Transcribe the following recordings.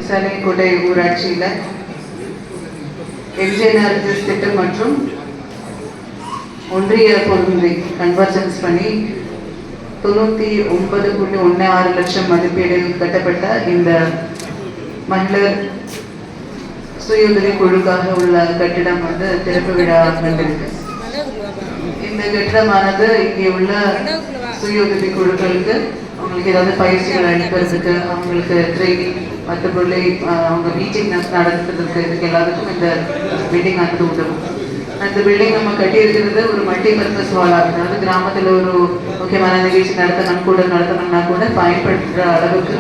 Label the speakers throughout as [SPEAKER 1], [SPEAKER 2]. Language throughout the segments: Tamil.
[SPEAKER 1] சனிக்கோட்டை ஊராட்சியில் எம்ஜிஎன்ஆர்ஜிஎஸ் திட்டம் மற்றும் ஒன்றிய பொருந்தை கன்வர்ஜன்ஸ் பண்ணி 99.16 லட்சம் மதிப்பீடில் கட்டப்பட்ட இந்த மகளிர் சுய உதவி குழுக்காக உள்ள கட்டிடம் திறப்பு விழா கண்டிருக்கு. இந்த கட்டிடமானது இங்கே உள்ள சுய உதவி குழுக்களுக்கு அவங்களுக்கு ஏதாவது பயிற்சிகள் அளிப்பதற்கு, அவங்களுக்கு ட்ரைனிங், மற்றபடி அவங்க மீட்டிங் நடத்துறதுக்கு, இதுக்கு எல்லாத்துக்கும் இந்த பில்டிங் ஆனது உதவும். அந்த பில்டிங் நம்ம கட்டியிருக்கிறது ஒரு மல்டி பர்பஸ் ஹாலாக, அதாவது கிராமத்தில் ஒரு முக்கியமான நிகழ்ச்சி நடத்தணும்னா கூட பயன்படுத்துகிற அளவுக்கு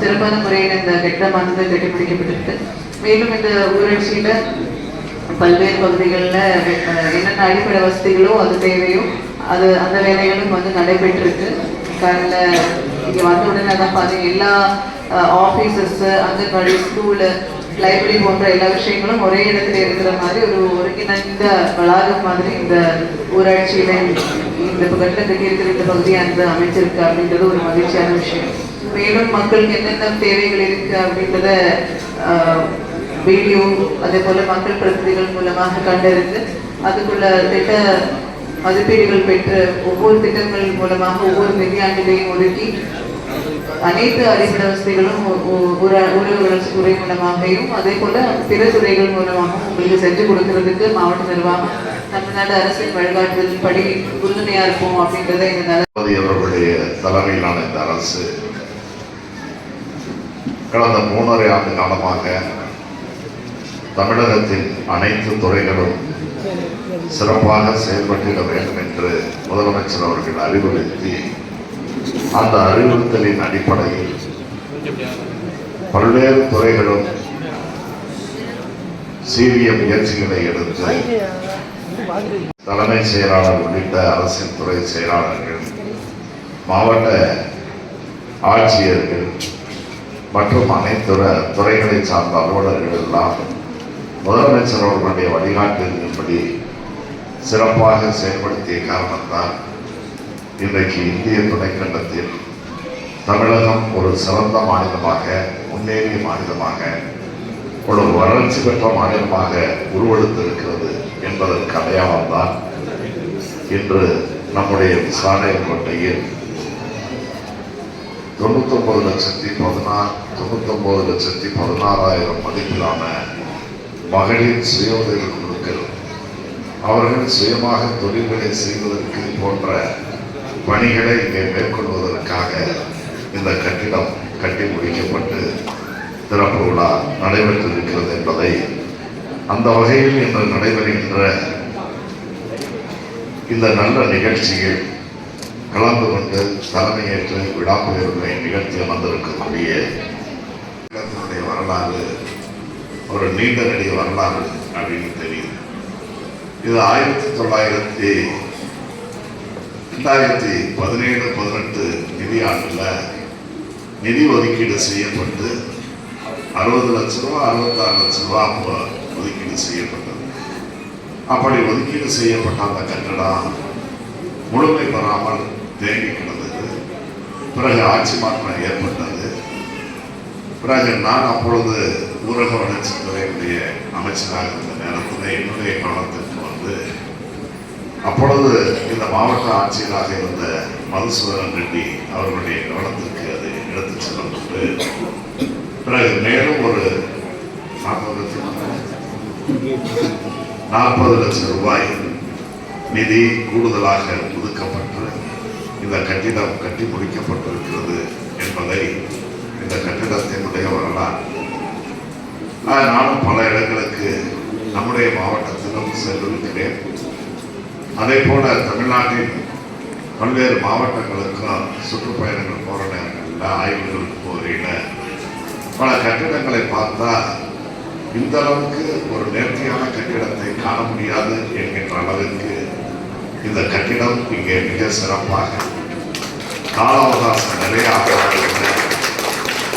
[SPEAKER 1] சிறப்பான முறையில் இந்த கட்டிடமானது கட்டி முடிக்கப்பட்டிருக்கு. மேலும் இந்த ஊராட்சியில் பல்வேறு பகுதிகளில் என்னென்ன அடிப்படை வசதிகளோ அது தேவையோ அந்த வேலைகளும் நடைபெற்றிருக்கு. காலையில் இங்கே வந்த உடனே தான் பார்த்தீங்க, எல்லா ஆஃபீஸஸ், அங்கன்வாடி, ஸ்கூலு, லைப்ரரி போன்ற எல்லா விஷயங்களும் ஒரே இடத்துல இருக்கிற மாதிரி ஒரு ஒருங்கிணைந்த வளாகம் மாதிரி இந்த ஊராட்சியில் இந்த கட்டிடம் கட்டியிருக்கிற இந்த பகுதியானது அமைச்சிருக்கு அப்படின்றது ஒரு மகிழ்ச்சியான விஷயம். மேலும் மக்களுக்கு என்னென்ன தேவைகள் இருக்கு அப்படின்றத வீடியோ, அதே போல மக்கள் பிரதிநிதிகள் மூலமாக கண்டறிந்து அதுக்குள்ள திட்ட மதிப்பீடுகள் பெற்று ஒவ்வொரு திட்டங்கள் மூலமாக ஒவ்வொரு நிதியாண்டிலையும் ஒதுக்கி அனைத்து அடிப்படை வசதிகளும் ஊரக வளர்ச்சி துறை மூலமாகவும் அதே போல பிற துறைகள் மூலமாகவும் உங்களுக்கு செஞ்சு கொடுக்கறதுக்கு மாவட்ட நிர்வாகம் தமிழ்நாடு அரசின் வழிகாட்டுதல் படி உறுதுணையா இருப்போம் அப்படின்றத
[SPEAKER 2] அவர்களுடைய தலைமையிலான இந்த அரசு கடந்த 3.5 ஆண்டு காலமாக தமிழகத்தின் அனைத்து துறைகளும் சிறப்பாக செயல்பட்டிட வேண்டும் என்று முதலமைச்சர் அவர்கள் அறிவுறுத்தி, அந்த அறிவுறுத்தலின் அடிப்படையில் பல்வேறு துறைகளும் சீரிய முயற்சிகளை எடுத்து தலைமைச் செயலாளர் உள்ளிட்ட அரசின் துறை செயலாளர்கள், மாவட்ட ஆட்சியர்கள் மற்றும் அனைத்து துறைகளை சார்ந்த அலுவலர்கள் எல்லாம் முதலமைச்சர் அவர்களுடைய வழிகாட்டுதலின்படி சிறப்பாக செயல்படுத்திய காரணத்தால் இன்றைக்கு இந்திய துணைக்கண்டத்தில் தமிழகம் ஒரு சிறந்த மாநிலமாக, முன்னேறிய மாநிலமாக, ஒரு வளர்ச்சி பெற்ற மாநிலமாக உருவெடுத்திருக்கிறது என்பதற்கு அடையாளம்தான் இன்று நம்முடைய விசாரணைக்கோட்டையில் 99,16,000 மதிப்பிலான மகளிர் சுய உதவி குழுக்கள் அவர்கள் சுயமாக தொழில்களை செய்வதற்கு போன்ற பணிகளை இங்கே மேற்கொள்வதற்காக இந்த கட்டிடம் கட்டி முடிக்கப்பட்டு திறப்பு விழா நடைபெற்றிருக்கிறது என்பதை, அந்த வகையில் இன்று நடைபெறுகின்ற இந்த நல்ல நிகழ்ச்சியில் கலந்து கொண்டு தலைமையேற்று விழா பெயர்களை நிகழ்த்தி வந்திருக்கக்கூடிய வரலாறு ஒரு நீண்ட நெடிய வரலாறு அப்படின்னு தெரியுது. இது 2017-18 நிதியாண்டில் நிதி ஒதுக்கீடு செய்யப்பட்டு 60 லட்ச ரூபா 66 லட்ச ரூபா ஒதுக்கீடு செய்யப்பட்டது. அப்படி ஒதுக்கீடு செய்யப்பட்ட அந்த கட்டடம் முழுமை பெறாமல் தேங்கி கிடந்தது. பிறகு ஆட்சி மாற்றம் ஏற்பட்டது. பிறகு நான் அப்பொழுது ஊரக வளர்ச்சித்துறையினுடைய அமைச்சராக இருந்த நேரத்தில் என்னுடைய கவனத்திற்கு வந்து, அப்பொழுது இந்த மாவட்ட ஆட்சியராக இருந்த மதுசூதன் ரெட்டி அவர்களுடைய கவனத்திற்கு அது எடுத்துச் செல்லப்பட்டு, பிறகு மேலும் ஒரு 40 லட்சம் ரூபாய் நிதி கூடுதலாக ஒதுக்கப்பட்டு இந்த கட்டிடம் கட்டி முடிக்கப்பட்டிருக்கிறது என்பதை இந்த கட்டிடத்தினுடைய வரலாறு. நானும் பல இடங்களுக்கு நம்முடைய மாவட்டத்திலும் சென்றிருக்கிறேன். அதே போல தமிழ்நாட்டின் பல்வேறு மாவட்டங்களுக்கும் சுற்றுப்பயணங்கள் போகிற நேரங்களில், ஆய்வுகளுக்கு போகையில் பல கட்டிடங்களை பார்த்தா இந்த அளவுக்கு ஒரு நேர்த்தியான கட்டிடத்தை காண முடியாது என்கின்ற அளவிற்கு இந்த கட்டிடம் இங்கே மிக சிறப்பாக கால அவகாசம் நிறைய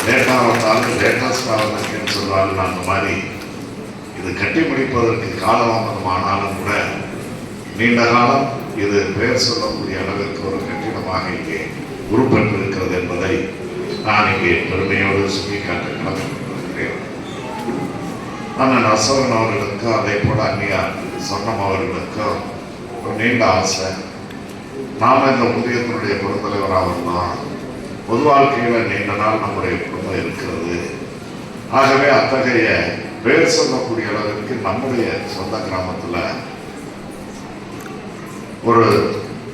[SPEAKER 2] லேட்டாக வந்தாலும் லேட்டஸ்டாக வந்திருக்குன்னு சொல்வார்கள். அந்த மாதிரி இது கட்டி முடிப்பதற்கு காலதாமதம் ஆனாலும் கூட நீண்ட காலம் இது பெயர் சொல்லக்கூடிய அளவிற்கு ஒரு கட்டிடமாக இங்கே உருப்பெற்றிருக்கிறது என்பதை நான் இங்கே பெருமையோடு சுட்டிக்காட்ட கடமைப்பட்டேன். கொண்டிருக்கிறேன். அண்ணன் அசோகன் அவர்களுக்கும் அதே போல அந்நியா சொன்னம் அவர்களுக்கும் ஒரு நீண்ட ஆசை. நாம இந்த ஒன்றியத்தினுடைய பெருந்தலைவராக வரலாம். பொது வாழ்க்கையில நீண்ட நாள் நம்முடைய குடும்பம் இருக்கிறது. ஆகவே அத்தகைய பேர் சொல்லக்கூடிய அளவிற்கு நம்முடைய சொந்த கிராமத்துல ஒரு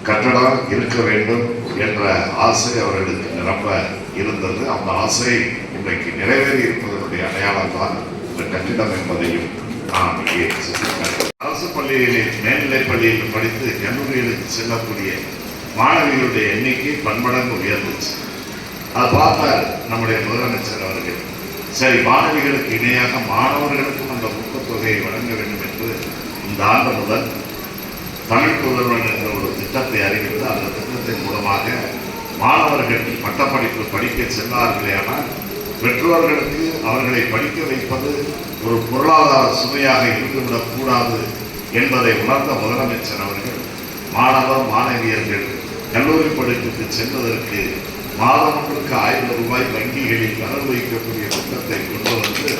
[SPEAKER 2] கட்டடம் இருக்க வேண்டும் என்ற ஆசை அவர்களுக்கு நிரம்ப இருந்தது. அந்த ஆசை இன்றைக்கு நிறைவேறி இருப்பதனுடைய அடையாளம் தான் இந்த கட்டிடம் என்பதையும் நான் இங்கே சொல்லியிருக்கிறேன். அரசு பள்ளிகளில் மேல்நிலைப் பள்ளியில் படித்து கல்லூரிகளுக்கு செல்லக்கூடிய மாணவிகளுடைய எண்ணிக்கை பன்மடங்கு உயர்ந்துச்சு. அதை பார்த்தார் நம்முடைய முதலமைச்சர் அவர்கள். சரி, மாணவிகளுக்கு இணையாக மாணவர்களுக்கும் அந்த ஊக்கத்தொகையை வழங்க வேண்டும் என்று இந்த ஆண்டு முதல் தமிழ் புதல்வன் என்ற ஒரு திட்டத்தை அறிவித்து அந்த திட்டத்தின் மூலமாக மாணவர்கள் பட்டப்படிப்பு படிக்க சென்றார்களே, ஆனால் பெற்றோர்களுக்கு அவர்களை படிக்க வைப்பது ஒரு பொருளாதார சுமையாக இருந்துவிடக் கூடாது என்பதை உணர்ந்த முதலமைச்சர் அவர்கள் மாணவ மாணவியர்கள் கல்லூரி படிப்புக்கு செல்வதற்கு மாதம் ஒன்றுக்கு 1000 ரூபாய் வங்கிகளில் வரவு வைக்கக்கூடிய திட்டத்தை கொண்டு வந்து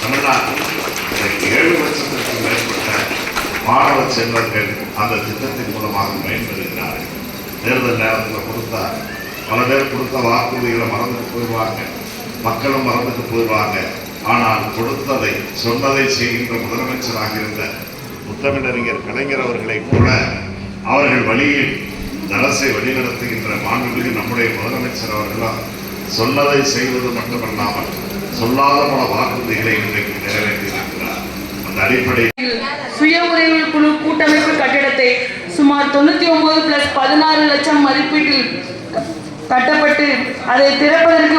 [SPEAKER 2] தமிழ்நாட்டில் 7 லட்சத்திற்கும் மேற்பட்ட மாணவ செல்வங்கள் அந்த திட்டத்தின் மூலமாக பயன்பெறுகிறார்கள். தேர்தல் நேரத்தில் கொடுத்தார். பல பேர் கொடுத்த வாக்குறுதிகளை மறந்துட்டு போயிடுவாங்க, மக்களும் மறந்துட்டு போயிடுவாங்க. ஆனால் கொடுத்ததை சொன்னதை செய்கின்ற முதலமைச்சராக இருந்த முத்தமிழறிஞர் கலைஞர் அவர்களை போல அவர்கள் வழியில் அரசை வழிநடத்துகின்ற மாண்புமிகு நம்முடைய முதலமைச்சர் அவர்களால் சொன்னதை செய்வது மட்டுமல்லாமல் சொல்லாத பல வாக்குறுதிகளை இன்றைக்கு நிறைவேற்றியிருக்கிறார். அந்த அடிப்படையில்
[SPEAKER 3] சுய உதவி குழு கூட்டமைப்பு கட்டிடத்தை சுமார் 99+16 லட்சம் மதிப்பீட்டில் கட்டப்பட்டு அதை திறப்பதற்கு